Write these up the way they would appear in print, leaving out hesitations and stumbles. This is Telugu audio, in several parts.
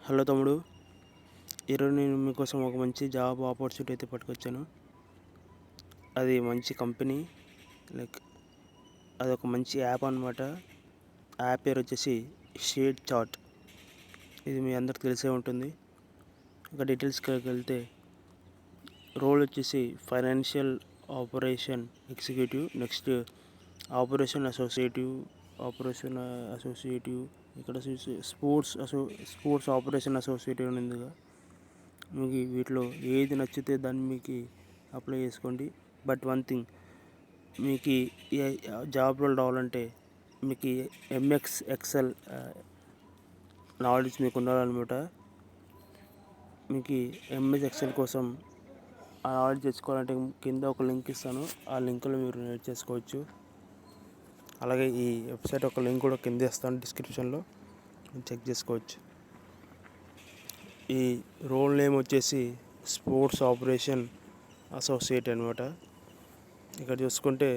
హలో తమ్ముడు, ఈరోజు నేను మీకోసం ఒక మంచి జాబ్ ఆపర్చునిటీ అయితే పట్టుకొచ్చాను. అది మంచి కంపెనీ, లైక్ అదొక మంచి యాప్ అనమాట. యాప్ పేరు వచ్చేసి షేర్ చాట్. ఇది మీ అందరికి తెలిసే ఉంటుంది. ఒక డీటెయిల్స్కి వెళ్తే రోల్ వచ్చేసి financial operation executive, next operation associative, ఇక్కడ స్పోర్ట్స్ ఆపరేషన్ అసోసియేటివ్ ఉందిగా. మీకు వీటిలో ఏది నచ్చితే దాన్ని మీకు అప్లై చేసుకోండి. బట్ వన్ థింగ్, మీకు ఈ జాబ్ రోల్ రావాలంటే మీకు ఎంఎక్స్ ఎక్సెల్ నాలెడ్జ్ మీకు ఉండాలన్నమాట. మీకు ఎంఎస్ ఎక్సెల్ కోసం ఆ నాలెడ్జ్ తెచ్చుకోవాలంటే కింద ఒక లింక్ ఇస్తాను, ఆ లింక్లో మీరు నేర్చేసుకోవచ్చు. అలాగే ఈ వెబ్సైట్ ఒక లింక్ కూడా కింద ఇస్తాను డిస్క్రిప్షన్లో, చెక్ చేసుకోవచ్చు. ఈ రోల్ నేమ్ వచ్చేసి స్పోర్ట్స్ ఆపరేషన్ అసోసియేట్ అనమాట. ఇక్కడ చూసుకుంటే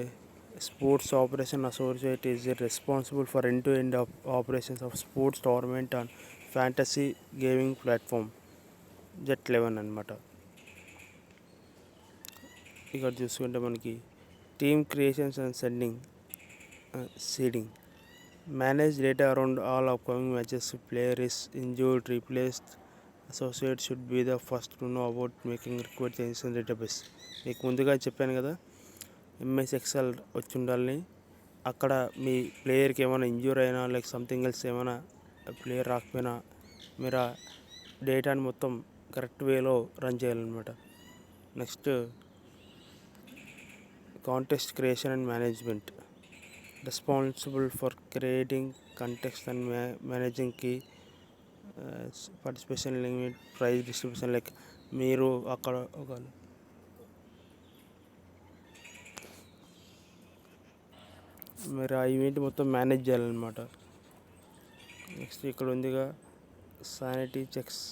sports operation associate is responsible for end to end operations of sports tournament on fantasy gaming platform Jet11 అనమాట. ఇక్కడ చూసుకుంటే మనకి team creations and seeding, manage data around all upcoming matches. Player is injured, replaced. Associate should be the first to know about making required changes in database. మీకు ముందుగా చెప్పాను కదా, ఎంఎస్ ఎక్సెల్ వచ్చి ఉండాలని. అక్కడ మీ ప్లేయర్కి ఏమైనా ఇంజ్యూర్ అయినా లైక్ సంథింగ్ ఎల్స్ ఏమైనా ప్లేయర్ రాకపోయినా మీరు ఆ డేటాని మొత్తం కరెక్ట్ వేలో రన్ చేయాలన్నమాట. Next contest creation and management, responsible for creating context and managing key participation limit, prize distribution. Like మీరు అక్కడ మీరు ఆ ఈవెంట్ మొత్తం మేనేజ్ చేయాలన్నమాట. నెక్స్ట్ ఇక్కడ ఉందిగా సానిటీ checks,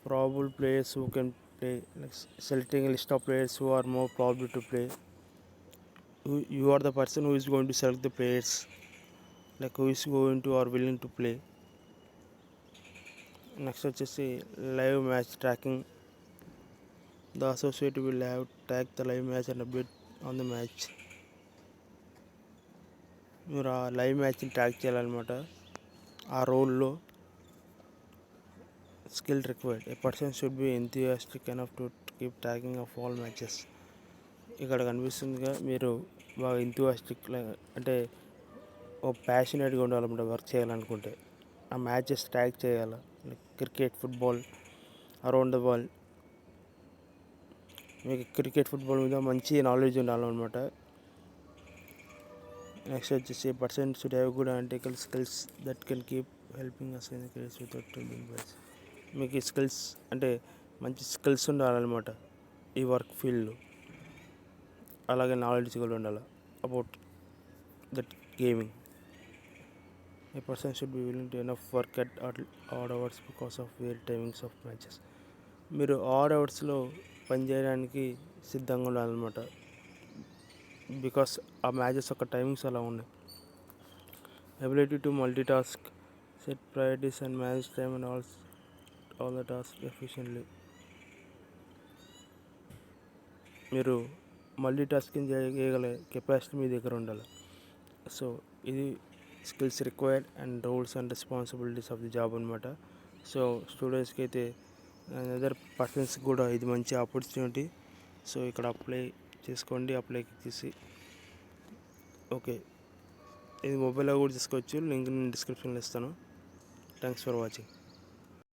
probable players who can play, like selecting a list of players who are more probable to play. You are the person who is going to select the players, like who is going to or willing to play. Next వచ్చేసి live match tracking. The associate will have track the live match and update on the match. మీరు ఆ లైవ్ మ్యాచ్ని ట్రాక్ చేయాలన్నమాట. ఆ రోల్లో skill required, A person should B enthusiastic enough to keep tracking of all matches. ఇక్కడ కనిపిస్తుందిగా, మీరు బాగా ఎంథూసియాస్టిక్ అంటే ఒక ప్యాషనేట్గా ఉండాలన్నమాట. వర్క్ చేయాలనుకుంటే ఆ మ్యాచెస్ ట్రాక్ చేయాలి, like cricket, football, around the world. మీకు క్రికెట్, ఫుట్బాల్ మీద మంచి నాలెడ్జ్ ఉండాలన్నమాట. నెక్స్ట్ వచ్చేసి person should have good analytical skills that can keep helping us in case without being bias. మీకు స్కిల్స్ అంటే మంచి స్కిల్స్ ఉండాలన్నమాట ఈ వర్క్ ఫీల్డ్లో. అలాగే నాలెడ్జ్ కూడా ఉండాలి about that gaming. A person should be willing to enough work at odd hours because of their timings of matches. మీరు ఆడ్ అవర్స్లో పనిచేయడానికి సిద్ధంగా ఉండాలన్నమాట, బికాస్ ఆ మ్యాచెస్ యొక్క టైమింగ్స్ అలా ఉన్నాయి. Ability to multi task, set priorities and manage time and all the task efficiently. మీరు మల్టీ టాస్కింగ్ చేయగల కెపాసిటీ మీ దగ్గర ఉండాలి. సో ఇది skills required and roles and responsibilities of the job అనమాట. సో స్టూడెంట్స్కి అయితే అదర్ పర్సన్స్కి కూడా ఇది మంచి ఆపర్చునిటీ. సో ఇక్కడ అప్లై చేసుకోండి, అప్లై చేసి ఓకే. ఇది మొబైల్లో కూడా తీసుకోవచ్చు, లింక్ నేను డిస్క్రిప్షన్లో ఇస్తాను. Thanks for watching.